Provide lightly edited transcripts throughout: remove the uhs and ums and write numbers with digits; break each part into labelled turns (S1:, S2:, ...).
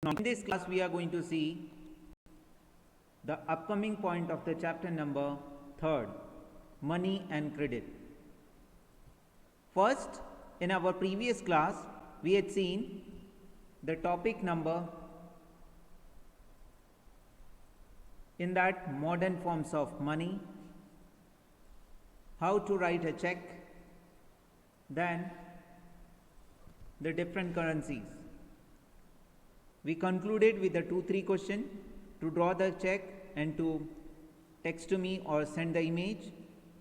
S1: Now, in this class, we are going to see the upcoming point of the chapter number 3, money and credit. First, in our previous class, we had seen the topic number in that modern forms of money, how to write a check, then the different currencies. We concluded with the 2-3 question to draw the check and to text to me or send the image.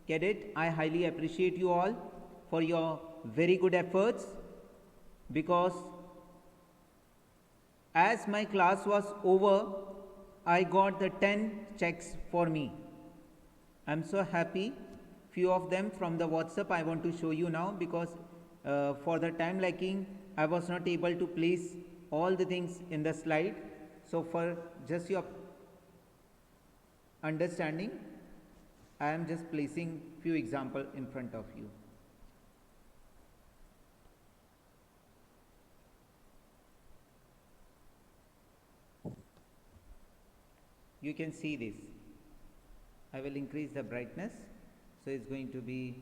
S1: Get it? I highly appreciate you all for your very good efforts, because as my class was over, I got the 10 checks for me. I'm so happy. Few of them from the WhatsApp I want to show you now, because for the time lacking I was not able to place all the things in the slide. So for just your understanding, I am just placing few examples in front of you. You can see this. I will increase the brightness, so it's going to be,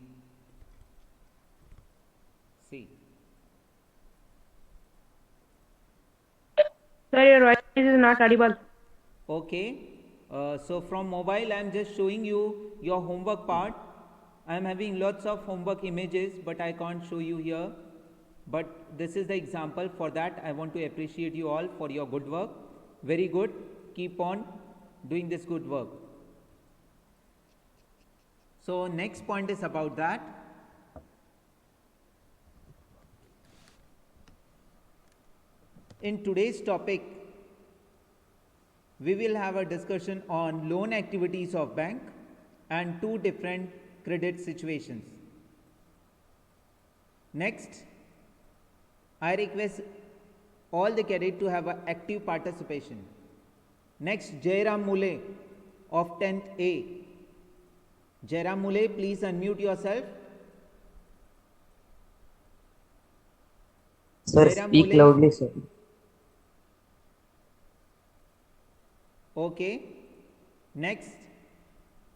S1: see.
S2: Sir, your voice is not audible.
S1: Okay, so from mobile I am just showing you your homework part. I am having lots of homework images, but I can't show you here. But this is the example. For that I want to appreciate you all for your good work. Very good. Keep on doing this good work. So next point is about that. In today's topic, we will have a discussion on loan activities of bank and 2 different credit situations. Next, I request all the cadets to have an active participation. Next, Jairam Mule of 10th A. Jairam Mule, please unmute yourself.
S3: Sir,
S1: Jairam
S3: speak
S1: Mule.
S3: loudly, sir.
S1: Okay. Next,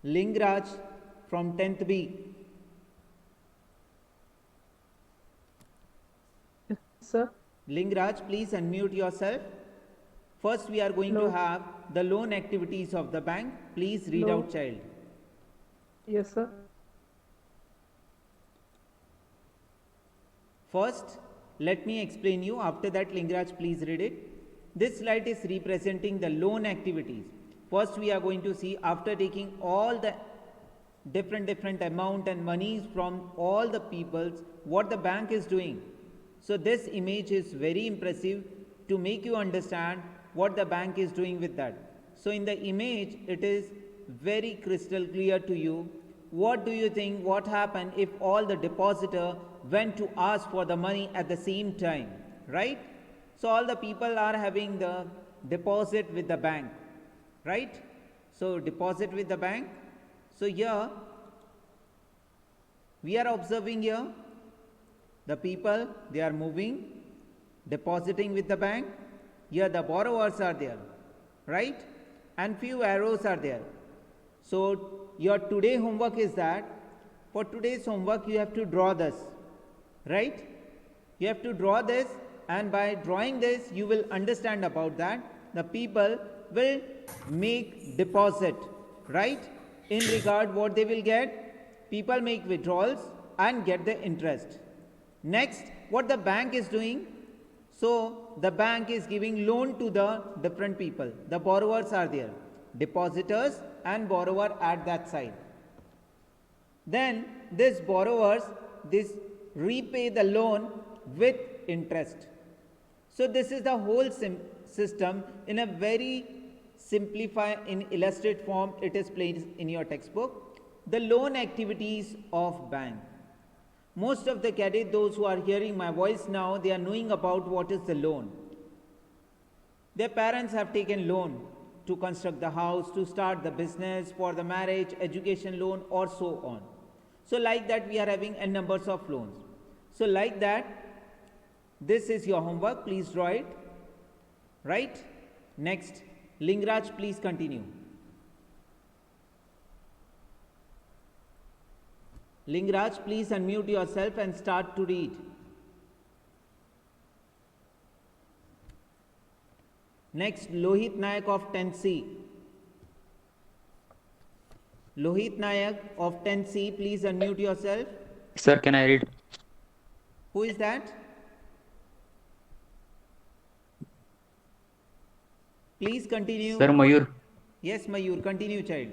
S1: Lingraj from 10th B.
S2: Sir.
S1: Lingraj, please unmute yourself. First, we are going to have the loan activities of the bank. Please read out, child.
S2: Yes, sir.
S1: First, let me explain you. After that, Lingraj, please read it. This slide is representing the loan activities. First, we are going to see, after taking all the different amount and monies from all the peoples, what the bank is doing. So this image is very impressive to make you understand what the bank is doing with that. So in the image, it is very crystal clear to you. What do you think, what happened if all the depositor went to ask for the money at the same time, right? So all the people are having the deposit with the bank, right? So deposit with the bank. So here, we are observing here, the people, they are moving, depositing with the bank. Here the borrowers are there, right? And few arrows are there. So your today homework is that, for today's homework you have to draw this, right? You have to draw this, and by drawing this you will understand about that. The people will make deposit, right? In regard what they will get, people make withdrawals and get the interest. Next, what the bank is doing, so the bank is giving loan to the different people. The borrowers are there, depositors and borrower at that side. Then these borrowers, this repay the loan with interest. So this is the whole system in a very simplified, in illustrated form. It is placed in your textbook. The loan activities of bank. Most of the cadets, those who are hearing my voice now, they are knowing about what is the loan. Their parents have taken loan to construct the house, to start the business, for the marriage, education loan, or so on. So like that we are having n numbers of loans. So like that, this is your homework, please draw it. Right? Next, Lingraj, please continue. Lingraj, please unmute yourself and start to read. Next, Lohit Nayak of 10C. Lohit Nayak of 10C, please unmute yourself.
S3: Sir, can I read?
S1: Who is that? Please continue.
S3: Sir, Mayur.
S1: Yes, Mayur, continue, child.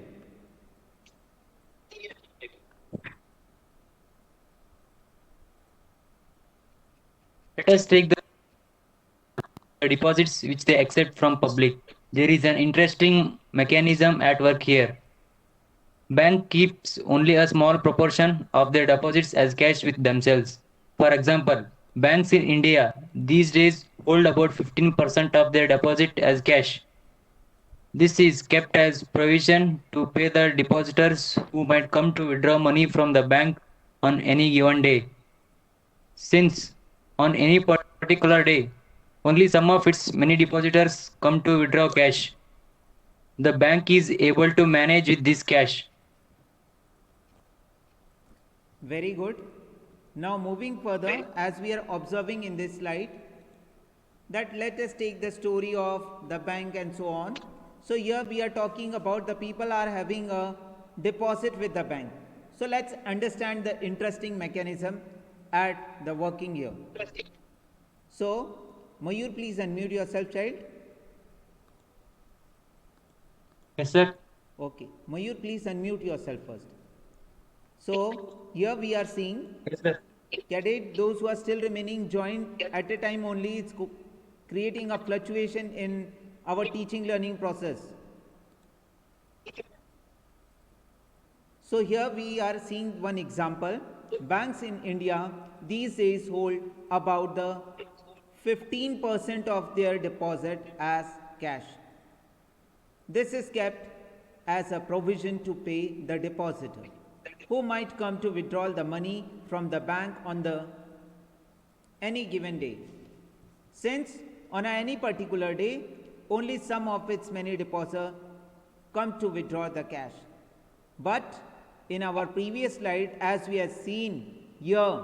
S3: Let us take the deposits which they accept from public. There is an interesting mechanism at work here. Bank keeps only a small proportion of their deposits as cash with themselves. For example, banks in India these days hold about 15% of their deposit as cash. This is kept as provision to pay the depositors who might come to withdraw money from the bank on any given day. Since on any particular day, only some of its many depositors come to withdraw cash, the bank is able to manage with this cash.
S1: Very good. Now moving further, as we are observing in this slide, that let us take the story of the bank and so on. So here we are talking about the people are having a deposit with the bank. So let's understand the interesting mechanism at the working here. So Mayur, please unmute yourself, child.
S3: Yes, sir.
S1: Okay. Mayur, please unmute yourself first. So here we are seeing
S3: Yes, sir.
S1: cadet, those who are still remaining joined at a time only, it's creating a fluctuation in our teaching learning process. So here we are seeing one example. Banks in India these days hold about the 15% of their deposit as cash. This is kept as a provision to pay the depositor who might come to withdraw the money from the bank on the any given day. Since on any particular day, only some of its many depositors come to withdraw the cash. But in our previous slide, as we have seen here,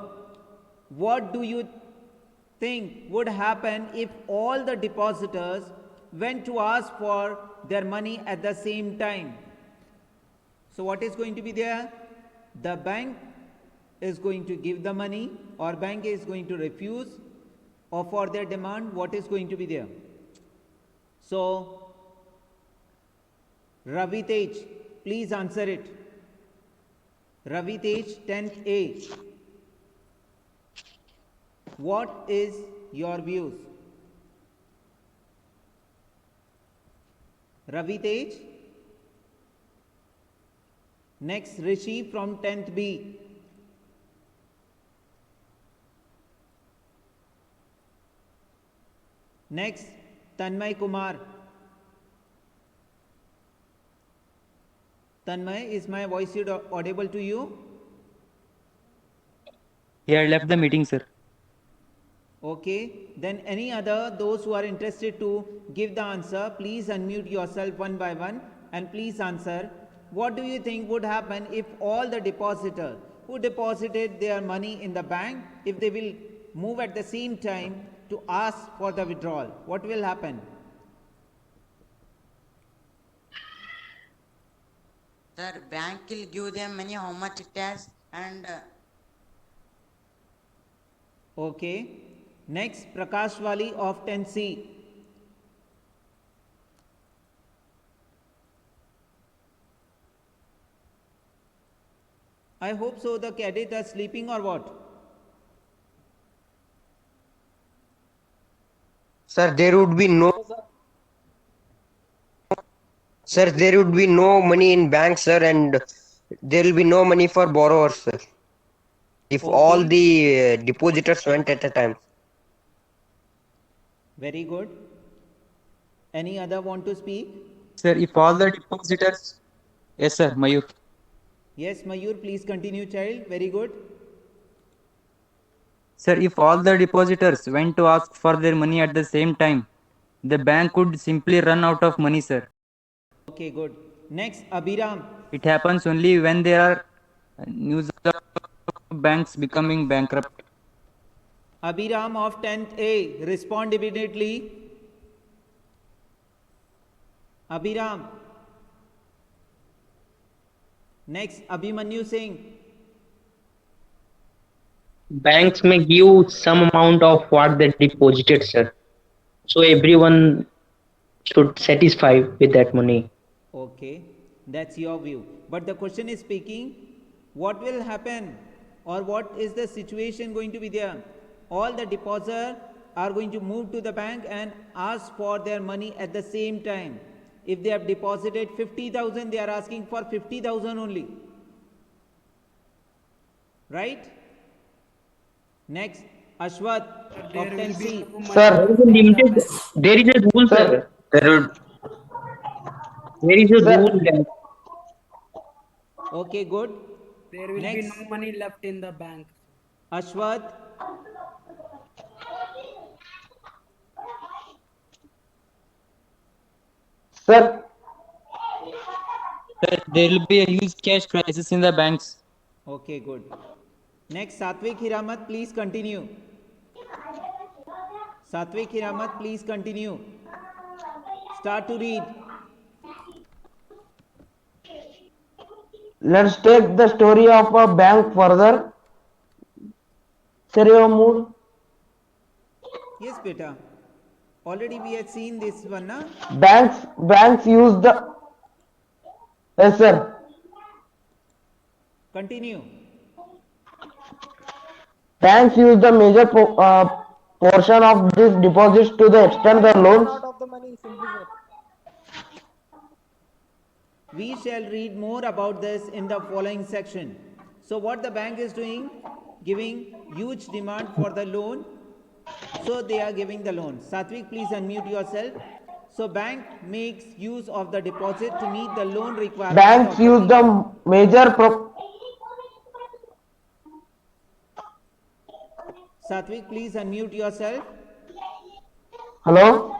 S1: what do you think would happen if all the depositors went to ask for their money at the same time? So what is going to be there? The bank is going to give the money, or bank is going to refuse, or for their demand, what is going to be there? So Ravi Tej, please answer it. Ravi Tej, 10th A. What is your views? Ravi Tej. Next, Rishi from 10th B. Next, Tanmay Kumar. Tanmay, is my voice audible to you?
S3: He had left the meeting, sir.
S1: Okay, then any other, those who are interested to give the answer, please unmute yourself one by one and please answer. What do you think would happen if all the depositors who deposited their money in the bank, if they will move at the same time to ask for the withdrawal? What will happen?
S4: Sir, bank will give them money how much it has and
S1: Okay. Next, Prakash Wali of 10C. I hope so the cadets are sleeping or what?
S5: Sir, there would be no money in bank, sir, and there will be no money for borrowers, sir. If all
S1: Okay.
S5: the depositors went at a time.
S1: Very good. Any other want to speak?
S3: Sir, if all the depositors. Yes, sir, Mayur.
S1: Yes, Mayur, please continue, child. Very good.
S3: Sir, if all the depositors went to ask for their money at the same time, The bank could simply run out of money, sir.
S1: Okay, good. Next, Abhiram.
S3: It happens only when there are news of banks becoming bankrupt.
S1: Abhiram of 10th A, respond immediately. Abhiram. Next, Abhimanyu Singh.
S6: Banks may give some amount of what they deposited, sir. So everyone should satisfy with that money.
S1: Okay, that's your view. But the question is speaking, what will happen or what is the situation going to be there? All the depositors are going to move to the bank and ask for their money at the same time. If they have deposited 50,000, they are asking for 50,000 only. Right? Next, Ashwath of 10C.
S6: There is a limited. There is a rule, sir. There is a
S5: Sir.
S6: rule that
S1: Okay, good.
S7: There will be
S1: Next,
S7: no money left in the bank.
S1: Ashwath.
S5: Sir,
S3: There will be a huge cash crisis in the banks.
S1: Okay, good. Next, Satvik Hiramat, please continue. Satvik Hiramat, please continue. Start to read.
S8: Let's take the story of a bank further. Sir, mood.
S1: Yes, beta. Already we had seen this one, na?
S8: Banks use the. Yes, sir.
S1: Continue.
S8: Banks use the major portion of these deposits to the extend the loans.
S1: We shall read more about this in the following section. So what the bank is doing, giving huge demand for the loan. So they are giving the loan. Satvik, please unmute yourself. So bank makes use of the deposit to meet the loan requirements.
S8: Banks use the major
S1: Satvik, please unmute yourself.
S8: Hello?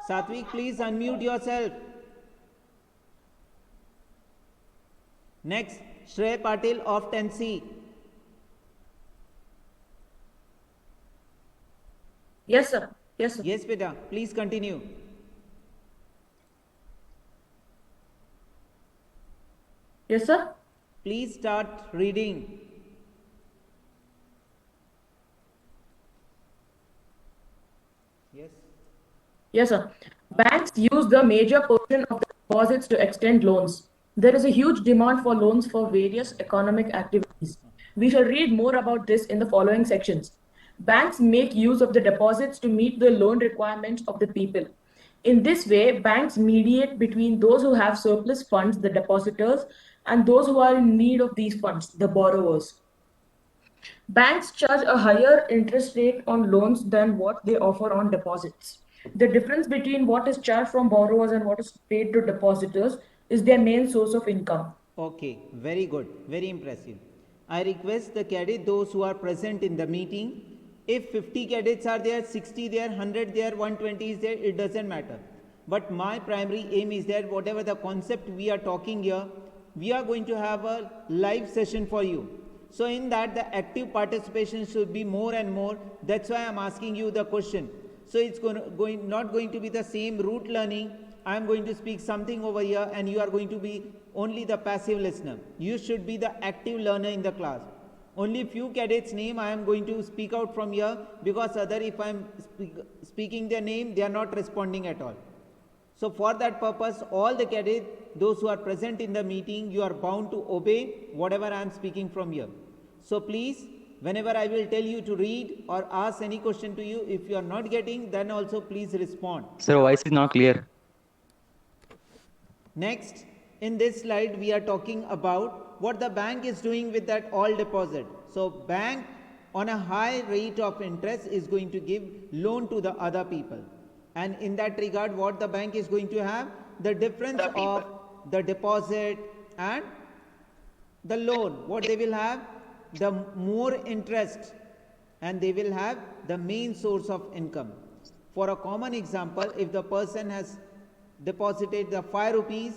S1: Satvik, please unmute yourself. Next, Shrey Patil of 10C.
S2: Yes, sir. Yes, sir.
S1: Yes, beta, please continue.
S2: Yes, sir.
S1: Please start reading. Yes.
S2: Yes, sir. Banks use the major portion of the deposits to extend loans. There is a huge demand for loans for various economic activities. We shall read more about this in the following sections. Banks make use of the deposits to meet the loan requirements of the people. In this way, banks mediate between those who have surplus funds, the depositors, and those who are in need of these funds, the borrowers. Banks charge a higher interest rate on loans than what they offer on deposits. The difference between what is charged from borrowers and what is paid to depositors is their main source of income.
S1: Okay, very good, very impressive. I request the cadet, those who are present in the meeting, if 50 cadets are there, 60 there, 100 there, 120 is there, it doesn't matter. But my primary aim is that whatever the concept we are talking here, we are going to have a live session for you. So in that the active participation should be more and more. That's why I'm asking you the question. So it's not going to be the same rote learning. I'm going to speak something over here and you are going to be only the passive listener. You should be the active learner in the class. Only few cadets name I am going to speak out from here, because other if I am speaking their name, they are not responding at all. So for that purpose, all the cadets, those who are present in the meeting, you are bound to obey whatever I am speaking from here. So please, whenever I will tell you to read or ask any question to you, if you are not getting, then also please respond.
S3: Sir, voice is not clear.
S1: Next, in this slide, we are talking about what the bank is doing with that all deposit. So bank on a high rate of interest is going to give loan to the other people. And in that regard, what the bank is going to have? The difference of the deposit and the loan. What they will have? The more interest, and they will have the main source of income. For a common example, if the person has deposited the 5 rupees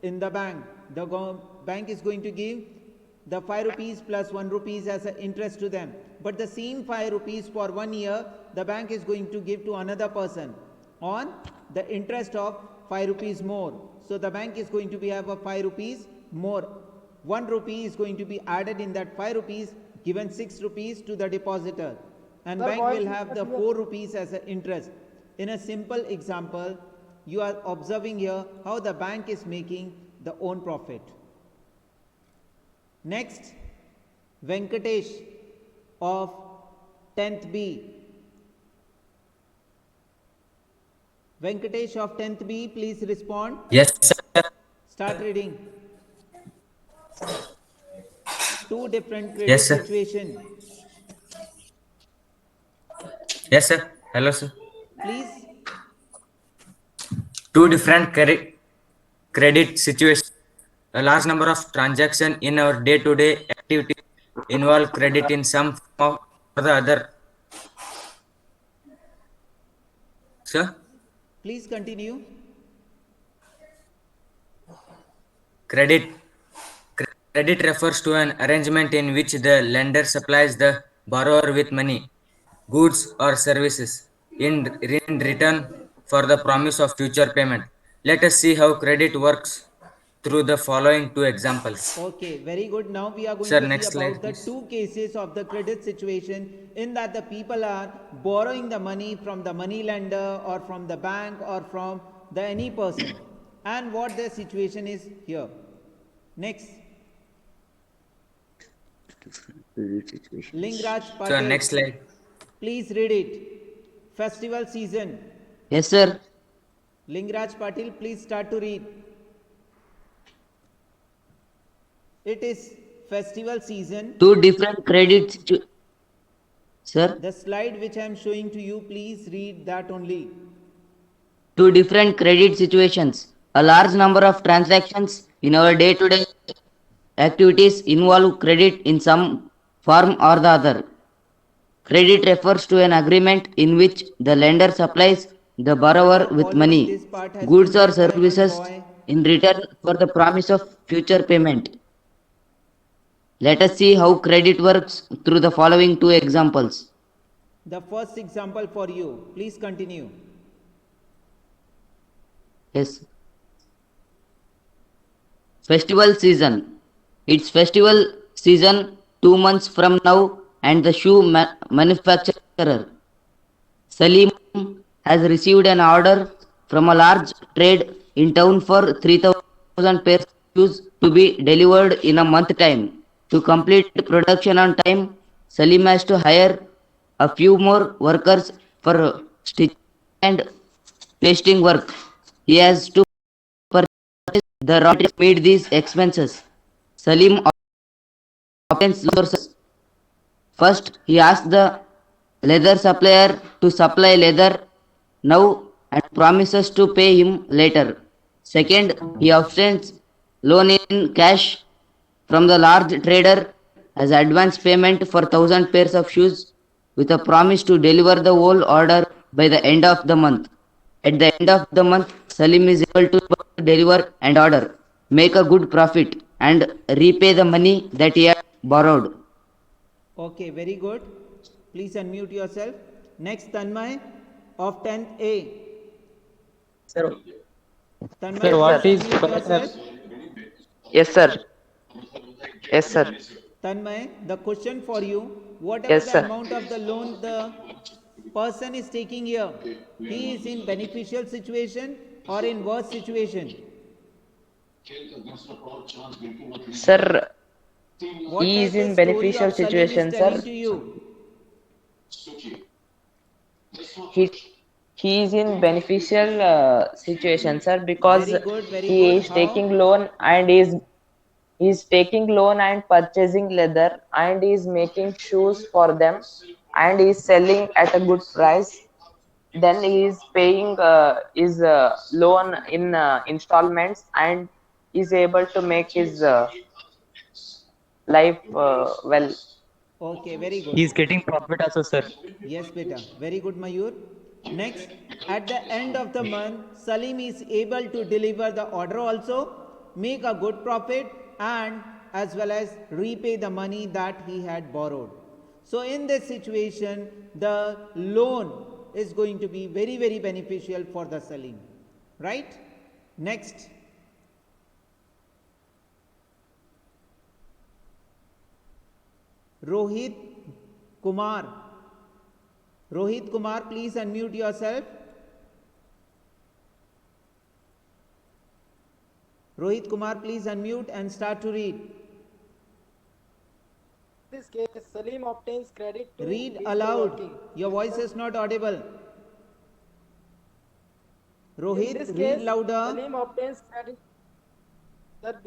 S1: in the bank, the bank is going to give the 5 rupees plus 1 rupees as an interest to them. But the same 5 rupees for 1 year, the bank is going to give to another person on the interest of 5 rupees more. So the bank is going to be have a 5 rupees more. 1 rupee is going to be added in that 5 rupees, given 6 rupees to the depositor, and bank will have the 4 rupees as an interest. In a simple example, you are observing here how the bank is making the own profit. Next, Venkatesh of 10th B. Venkatesh of 10th B, please respond.
S9: Yes, sir.
S1: Start reading. Two different credit
S9: Yes, sir.
S1: situation.
S9: Yes, sir. Hello, sir.
S1: Please.
S9: Two different credit situations. A large number of transactions in our day-to-day activities involve credit in some form or the other. Sir,
S1: Please continue.
S9: credit. Credit refers to an arrangement in which the lender supplies the borrower with money, goods, or services in return for the promise of future payment. Let us see how credit works through the following two examples.
S1: Okay, very good. Now we are going
S9: Sir,
S1: to see
S9: next slide,
S1: about the
S9: please.
S1: two cases of the credit situation, in that the people are borrowing the money from the money lender or from the bank or from the any person, and what their situation is here. Next, Lingraj
S9: Sir,
S1: Patel,
S9: next slide.
S1: please read it. Festival season.
S10: Yes, sir.
S1: Lingraj Patil, please start to read. It is festival season.
S10: Two different credit sir.
S1: The slide which I am showing to you, please read that only.
S10: Two different credit situations. A large number of transactions in our day-to-day activities involve credit in some form or the other. Credit refers to an agreement in which the lender supplies the borrower with money, goods or services in return for the promise of future payment. Let us see how credit works through the following two examples.
S1: The first example for you, please continue.
S10: Yes. Festival season. It's festival season 2 months from now, and the shoe manufacturer Salim has received an order from a large trade in town for 3,000 pairs of shoes to be delivered in a month time. To complete production on time, Salim has to hire a few more workers for stitching and pasting work. He has to purchase the raw materials to meet these expenses. Salim obtains sources. First, he asks the leather supplier to supply leather now and promises to pay him later. Second, he obtains loan in cash from the large trader as advance payment for 1,000 pairs of shoes with a promise to deliver the whole order by the end of the month. At the end of the month, Salim is able to deliver and order, make a good profit, and repay the money that he had borrowed.
S1: Okay, very good. Please unmute yourself. Next, Tanmay of 10th A.
S6: Sir,
S1: Tanmay,
S6: sir, what
S1: please
S6: is
S1: unmute yourself.
S6: Yes, sir. Yes, sir.
S1: Tanmay, the question for you, whatever
S6: Yes,
S1: the
S6: sir.
S1: amount of the loan the person is taking here, he is in beneficial situation or in worse situation?
S6: Sir,
S1: What
S6: he
S1: does
S6: is in
S1: the story
S6: beneficial
S1: of Salim
S6: situation,
S1: is telling
S6: sir.
S1: to you?
S6: He he is in beneficial situation, sir, because
S1: Very good, very
S6: he
S1: good.
S6: is
S1: How?
S6: taking loan and is taking loan and purchasing leather and is making shoes for them and is selling at a good price. Then he is paying his loan in installments and is able to make his life well.
S1: Okay, very good.
S3: He is getting profit also, sir.
S1: Yes, beta. Very good, Mayur. Next, at the end of the month, Salim is able to deliver the order also, make a good profit, and as well as repay the money that he had borrowed. So in this situation, the loan is going to be very, very beneficial for the Salim. Right? Next. Rohit Kumar. Rohit Kumar, please unmute yourself. Rohit Kumar, please unmute and start to read.
S11: In this case, Salim obtains credit to
S1: Read
S11: meet the
S1: aloud.
S11: working.
S1: Your voice is not audible.
S11: In
S1: Rohit,
S11: this
S1: read
S11: case,
S1: louder.
S11: Salim obtains credit. Sir,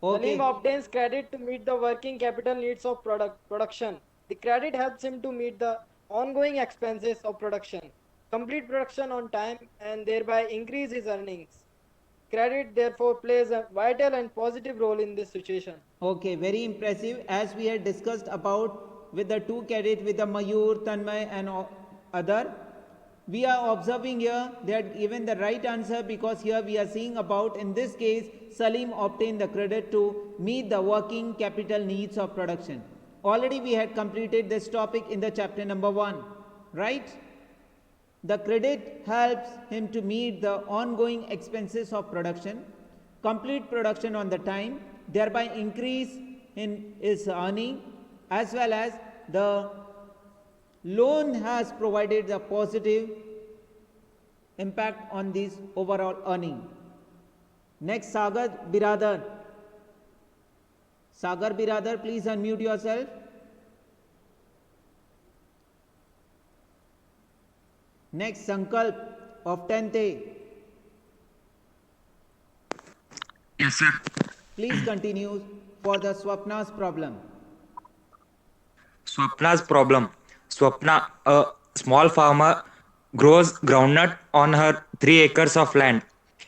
S1: Okay.
S11: Salim obtains credit to meet the working capital needs of production. The credit helps him to meet the ongoing expenses of production, complete production on time, and thereby increase his earnings. Credit therefore plays a vital and positive role in this situation.
S1: Okay, very impressive. As we had discussed about with the two cadets, with the Mayur, Tanmay and other, we are observing here they had given the right answer, because here we are seeing about, in this case, Salim obtained the credit to meet the working capital needs of production. Already we had completed this topic in the chapter number 1, right? The credit helps him to meet the ongoing expenses of production, complete production on the time, thereby increase in his earning, as well as the loan has provided a positive impact on this overall earning. Next, Sagar Biradar. Sagar Biradar, please unmute yourself. Next, Sankalp of 10th A.
S12: Yes, sir.
S1: Please continue for the Swapna's problem.
S12: Swapna's problem. Swapna, a small farmer, grows groundnut on her 3 acres of land.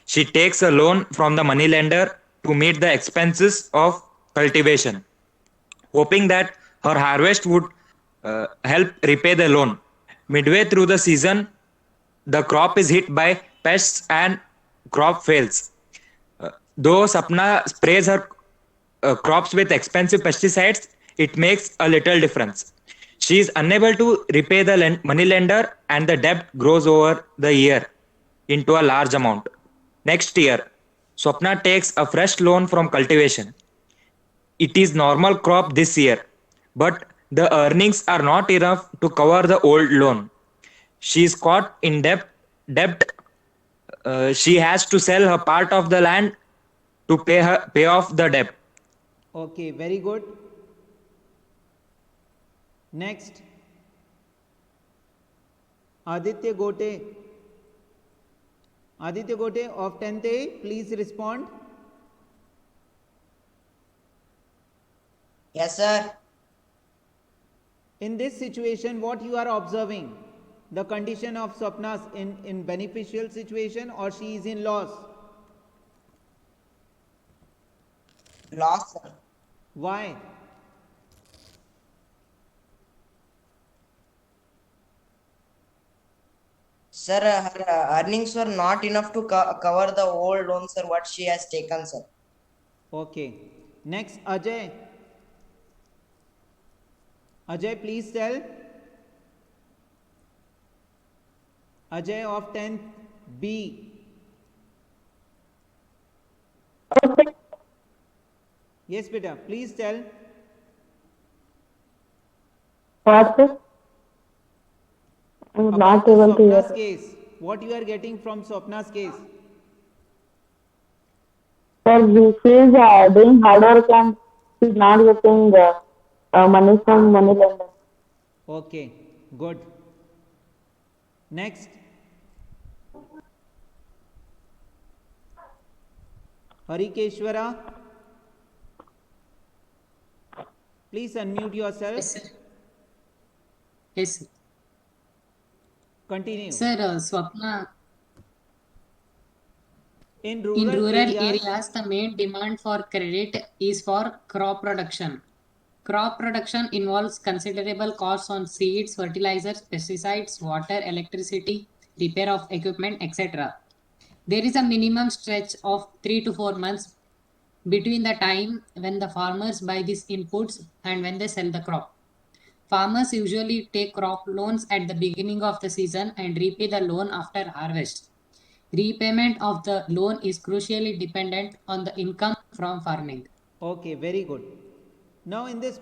S12: She takes a loan from the moneylender to meet the expenses of cultivation, hoping that her harvest would help repay the loan. Midway through the season, the crop is hit by pests and crop fails. Though Sapna sprays her crops with expensive pesticides, it makes a little difference. She is unable to repay the money lender, and the debt grows over the year into a large amount. Next year, Swapna takes a fresh loan from cultivation. It is normal crop this year, but the earnings are not enough to cover the old loan. She is caught in debt. She has to sell her part of the land to pay off the debt.
S1: Okay, very good. Next, Aditya Gote. Aditya Gote of 10th A, please respond.
S4: Yes, sir.
S1: In this situation, what you are observing? The condition of Swapna's in beneficial situation, or she is in loss?
S4: Loss, sir.
S1: Why?
S4: Sir, her earnings were not enough to cover the old loan, sir, what she has taken, sir.
S1: Okay. Next, Ajay. Ajay, please tell. Ajay of 10th B. Yes, beta, please tell.
S8: What, sir? I'm not
S1: About the
S8: able to
S1: Swapna's
S8: hear.
S1: case. What you are getting from Swapna's case?
S8: Sir, she is doing hard work and she's not getting money from money lender.
S1: Okay, good. Next. Harikeshwara. Please unmute yourself.
S13: Yes, sir. Yes, sir.
S1: Continue.
S13: Sir, Swapna,
S1: In
S13: in
S1: rural
S13: rural
S1: areas,
S13: areas, the main demand for credit is for crop production. Crop production involves considerable costs on seeds, fertilizers, pesticides, water, electricity, repair of equipment, etc. There is a minimum stretch of 3 to 4 months between the time when the farmers buy these inputs and when they sell the crop. Farmers usually take crop loans at the beginning of the season and repay the loan after harvest. Repayment of the loan is crucially dependent on the income from farming.
S1: Okay, very good. Now, in this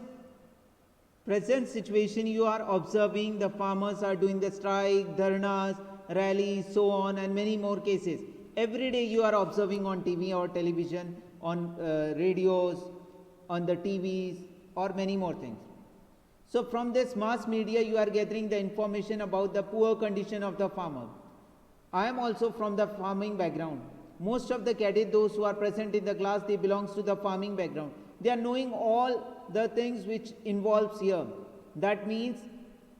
S1: present situation, you are observing the farmers are doing the strike, dharnas, rallies, so on, and many more cases. Every day you are observing on TV or television, on radios, on the TVs, or many more things. So, from this mass media, you are gathering the information about the poor condition of the farmer. I am also from the farming background. Most of the cadets, those who are present in the class, they belongs to the farming background. They are knowing all the things which involves here. That means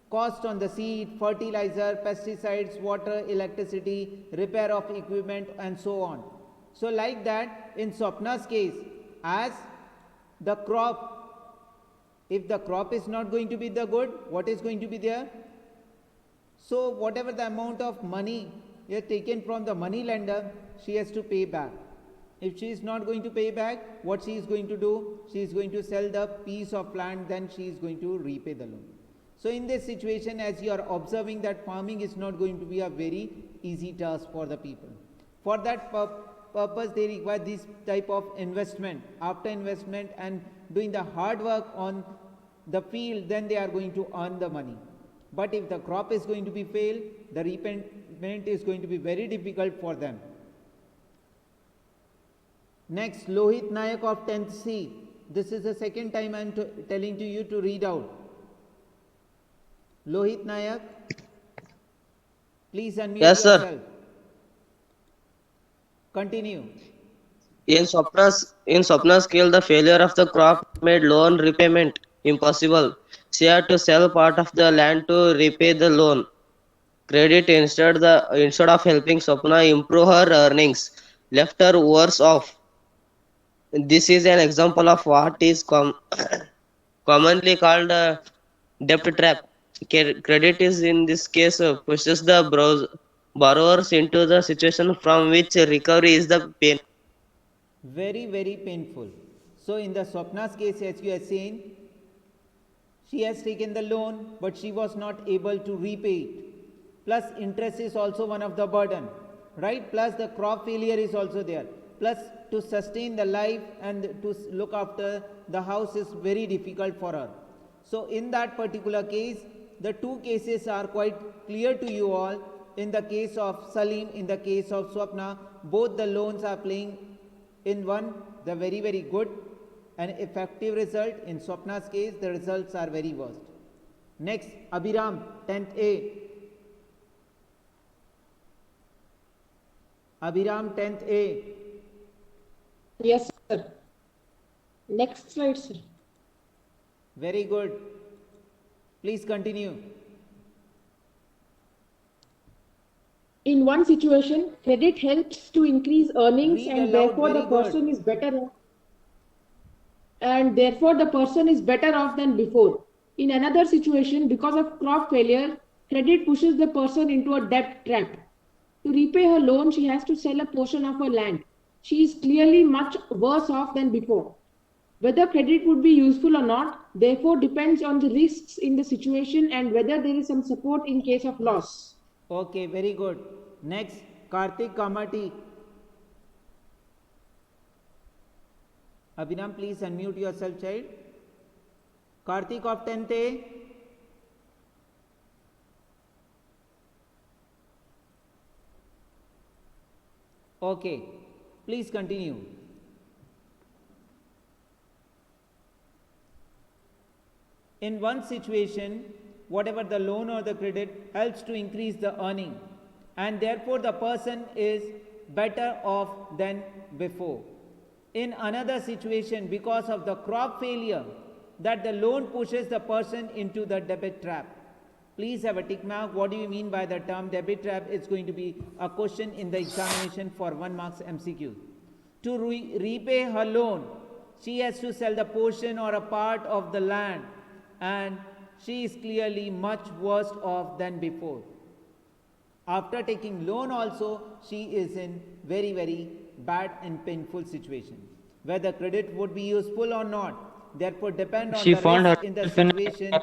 S1: cost on the seed, fertilizer, pesticides, water, electricity, repair of equipment, and so on. So like that, in Swapna's case, as the crop, if the crop is not going to be the good, what is going to be there? So whatever the amount of money is taken from the money lender, she has to pay back. If she is not going to pay back, what she is going to do? She is going to sell the piece of land, then she is going to repay the loan. So in this situation, as you are observing that farming is not going to be a very easy task for the people. For that purpose, they require this type of investment. After investment and doing the hard work on the field, then they are going to earn the money. But if the crop is going to be failed, the repayment is going to be very difficult for them. Next, Lohit Nayak of 10th C. This is the second time I am telling to you to read out. Lohit Nayak, please unmute
S14: Yes,
S1: yourself.
S14: sir.
S1: Continue.
S14: In Swapna's case, the failure of the crop made loan repayment impossible. She had to sell part of the land to repay the loan. Credit instead of helping Swapna improve her earnings, left her worse off. This is an example of what is commonly called a debt trap. Credit is in this case pushes the borrowers into the situation from which recovery is the pain.
S1: Very, very painful. So in the Swapna's case, as you have seen, she has taken the loan, but she was not able to repay it. Plus interest is also one of the burden, right? Plus the crop failure is also there. Plus to sustain the life and to look after the house is very difficult for her. So in that particular case, the two cases are quite clear to you all. In the case of Salim, in the case of Swapna, both the loans are playing in one, the very, very good and effective result. In Swapna's case, the results are very worst. Next, Abhiram, 10th A. Abhiram, 10th A.
S15: Yes, sir. Next slide, sir.
S1: Very good. Please continue.
S15: In one situation, credit helps to increase earnings
S1: Read
S15: and
S1: aloud,
S15: therefore the
S1: very good.
S15: person is better off. And therefore the person is better off than before. In another situation, because of crop failure, credit pushes the person into a debt trap. To repay her loan, she has to sell a portion of her land. She is clearly much worse off than before. Whether credit would be useful or not, therefore depends on the risks in the situation and whether there is some support in case of loss.
S1: Okay, very good. Next, Karthik Kamati. Abhinam, please unmute yourself, child. Karthik of 10th A. Okay, please continue. In one situation, whatever the loan or the credit helps to increase the earning, and therefore the person is better off than before. In another situation, because of the crop failure, that the loan pushes the person into the debit trap. Please have a tick mark. What do you mean by the term debit trap? It's going to be a question in the examination for 1 marks MCQ. To repay her loan, she has to sell the portion or a part of the land, and she is clearly much worse off than before. After taking loan also, she is in very, very bad and painful situation. Whether credit would be useful or not, therefore depend on
S3: She
S1: the
S3: found
S1: risk in the
S3: herself in a
S1: situation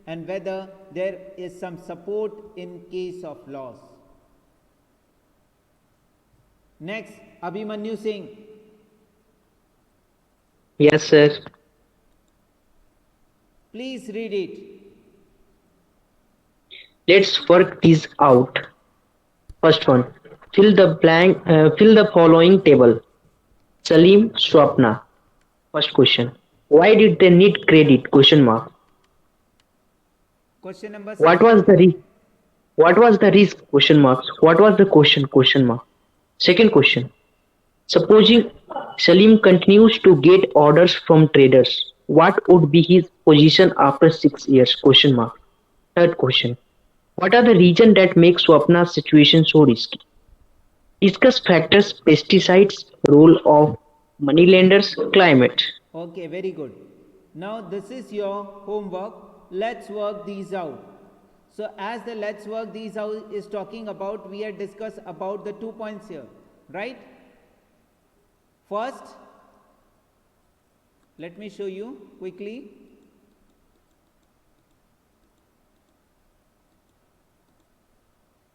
S1: and whether there is some support in case of loss. Next, Abhimanyu Singh.
S16: Yes, sir.
S1: Please read it.
S16: Let's work this out. First one. Fill the following table. Salim, Swapna. First question. Why did they need credit? Question mark.
S1: Question number 6.
S16: What was the risk? What was the risk? Question marks. What was the question? Question mark. Second question. Supposing Salim continues to get orders from traders, what would be his position after 6 years? Question mark. Third question. What are the reasons that make Swapna's situation so risky? Discuss factors, pesticides, role of moneylenders, climate.
S1: Okay, very good. Now this is your homework. Let's work these out. So as the let's work these out is talking about, we had discussed about the 2 points here, right? First, let me show you quickly.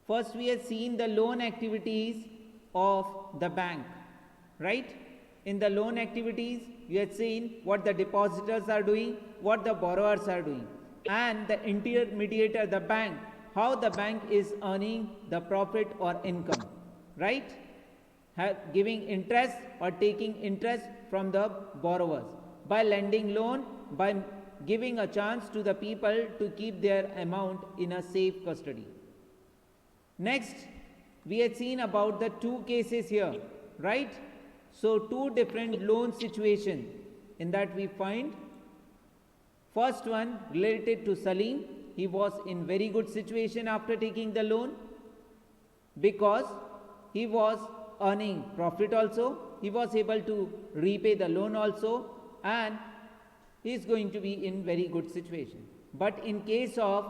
S1: First, we have seen the loan activities of the bank, right? In the loan activities, you have seen what the depositors are doing, what the borrowers are doing, and the intermediator, the bank, how the bank is earning the profit or income, right? Giving interest or taking interest from the borrowers by lending loan, by giving a chance to the people to keep their amount in a safe custody. Next, we had seen about the 2 cases here, right? So 2 different loan situations in that we find. First one related to Salim. He was in very good situation after taking the loan because he was earning profit also, he was able to repay the loan also, and he is going to be in very good situation. But in case of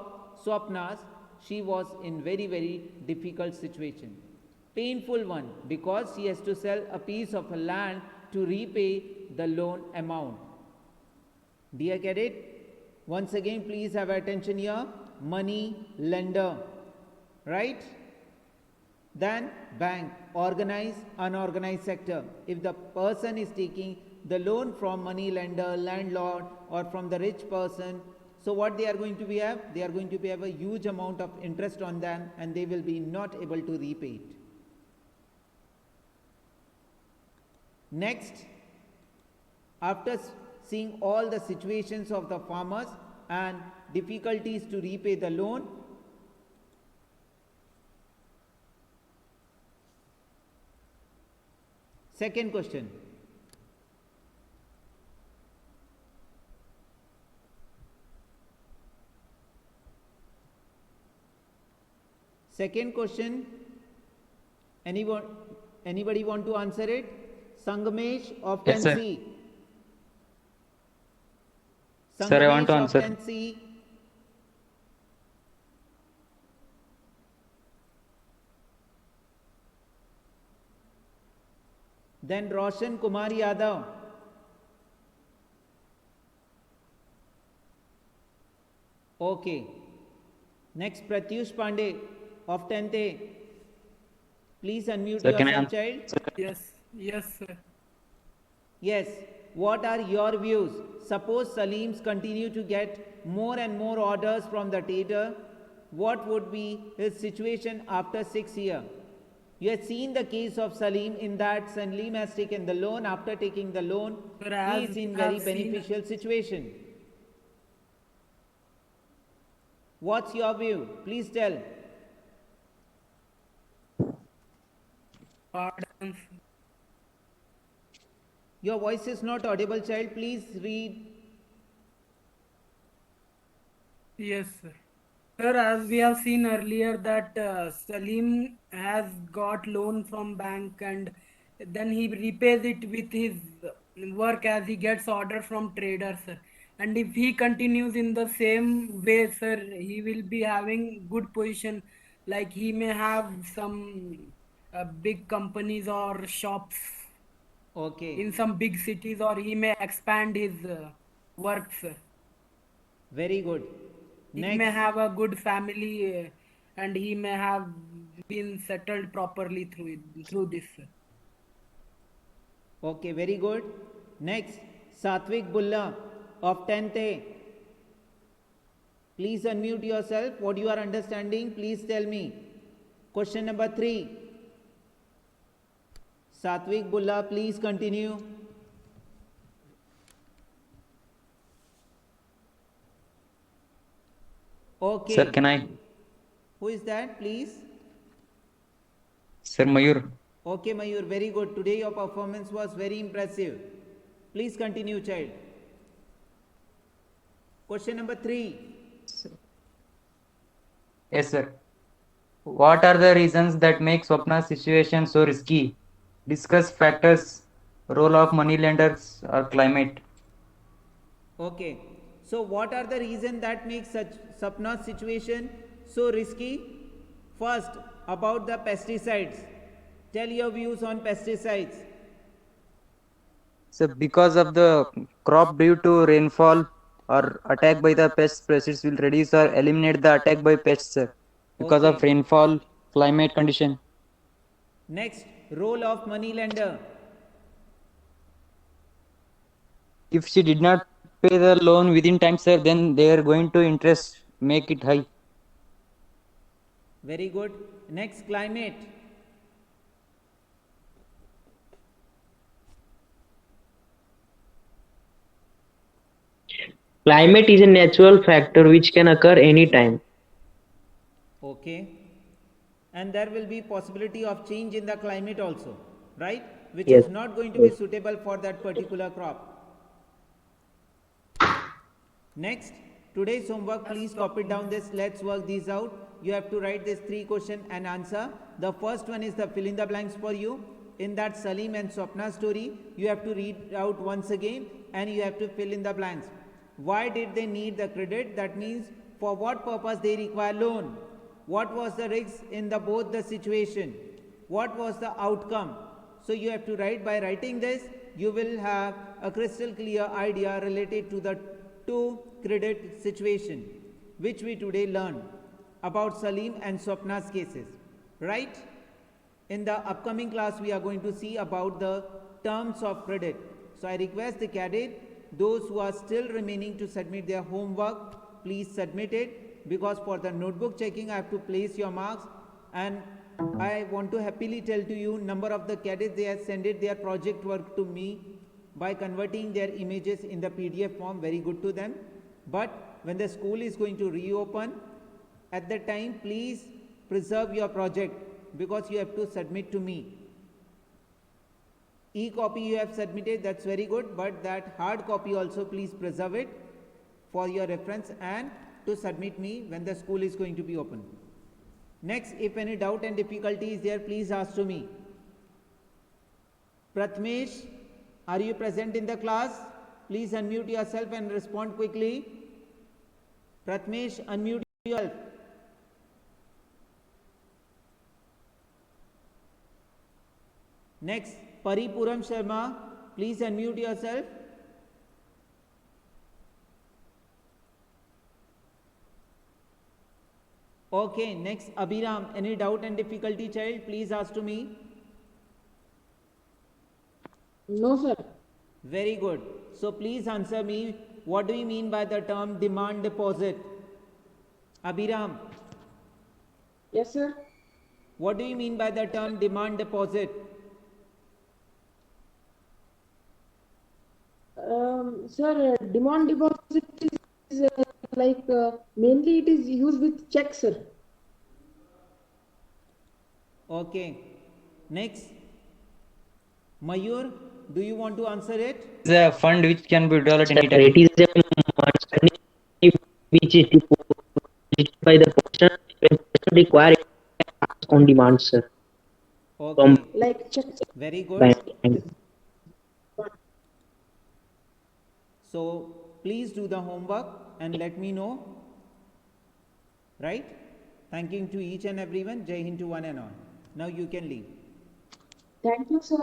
S1: Swapna's, she was in very, very difficult situation. Painful one, because she has to sell a piece of land to repay the loan amount. Dear cadet, once again please have attention here. Money lender, right? Then bank, organized, unorganized sector. If the person is taking the loan from money lender, landlord, or from the rich person, so what they are going to be have? They are going to be have a huge amount of interest on them, and they will be not able to repay it. Next, after seeing all the situations of the farmers and difficulties to repay the loan, second question. Second question, anybody want to answer it? Sangamesh of
S3: Yes, sir.
S1: 10C.
S3: Sir, I want to
S1: Sangamesh
S3: answer.
S1: of 10C. Then Roshan Kumar Yadav. Okay. Next, Pratyush Pandey of 10th A. Please unmute
S3: Sir, can I
S1: yourself,
S3: answer?
S1: child.
S7: Yes, sir.
S1: Yes. What are your views? Suppose Salim's continue to get more and more orders from the trader. What would be his situation after 6 years? You have seen the case of Salim in that Salim has taken the loan. After taking the loan,
S7: Sir,
S1: he
S7: as
S1: is in
S7: I
S1: very
S7: have seen-
S1: beneficial situation. What's your view? Please tell.
S7: Pardon.
S1: Your voice is not audible, child. Please read.
S7: Yes, sir. Sir, as we have seen earlier that Salim has got loan from bank and then he repays it with his work as he gets order from traders, sir. And if he continues in the same way, sir, he will be having good position. Like he may have some big companies or shops
S1: Okay.
S7: in some big cities, or he may expand his work, sir.
S1: Very good.
S7: He may
S1: Next.
S7: have a good family, and he may have been settled properly through this, sir.
S1: Okay, very good. Next, Satvik Bulla of 10th A. Please unmute yourself. What you are understanding, please tell me. Question number 3. Satvik Bulla, please continue. Okay.
S3: Sir, can I?
S1: Who is that, please?
S3: Sir, Mayur.
S1: Okay, Mayur, very good. Today your performance was very impressive. Please continue, child. Question number 3.
S3: Yes, sir. What are the reasons that make Swapna's situation so risky? Discuss factors, role of moneylenders or climate.
S1: Okay. So what are the reasons that make such Sapna's situation so risky? First, about the pesticides. Tell your views on pesticides.
S3: So because of the crop due to rainfall or attack by the pests, pests will reduce or eliminate the attack by pests, sir. Because of
S1: Okay.
S3: rainfall, climate condition.
S1: Next, role of moneylender.
S3: If she did not pay the loan within time, sir, then they are going to interest make it high.
S1: Very good. Next, climate.
S16: Climate is a natural factor which can occur anytime.
S1: Okay. And there will be possibility of change in the climate also, right? Which
S16: Yes.
S1: is not going to be suitable for that particular crop. Next, today's homework, please copy down this. Let's work these out. You have to write this 3 question and answer. The first one is the fill in the blanks for you. In that Salim and Swapna story, you have to read out once again and you have to fill in the blanks. Why did they need the credit? That means for what purpose they require loan. What was the risk in the both the situation? What was the outcome? So you have to write. By writing this, you will have a crystal clear idea related to the 2 credit situation which we today learned about Salim and Swapna's cases, right? In the upcoming class, we are going to see about the terms of credit. So I request the cadet, those who are still remaining to submit their homework, please submit it, because for the notebook checking, I have to place your marks, and I want to happily tell to you, number of the cadets, they have sent their project work to me by converting their images in the PDF form. Very good to them. But when the school is going to reopen, at that time, please preserve your project, because you have to submit to me. E-copy you have submitted, that's very good, but that hard copy also please preserve it for your reference and to submit me when the school is going to be open. Next, if any doubt and difficulty is there, please ask to me. Pratmesh, are you present in the class? Please unmute yourself and respond quickly. Pratmesh, unmute yourself. Next, Paripuram Sharma, please unmute yourself. Okay, next, Abhiram, any doubt and difficulty, child? Please ask to me.
S15: No, sir.
S1: Very good. So please answer me, what do you mean by the term demand deposit? Abhiram.
S15: Yes, sir.
S1: What do you mean by the term demand deposit?
S15: Sir, demand deposit is mainly it is used with checks, sir.
S1: Okay. Next, Mayur, do you want to answer it?
S3: It's a fund which can be withdrawn at any time.
S16: It is a money which is deposited by the person when person require it on demand, sir.
S1: Okay.
S15: Like checks.
S1: Very good.
S16: Bank.
S1: So please do the homework and let me know. Right? Thanking to each and everyone. Jai Hind to one and all. Now you can leave.
S15: Thank you, sir.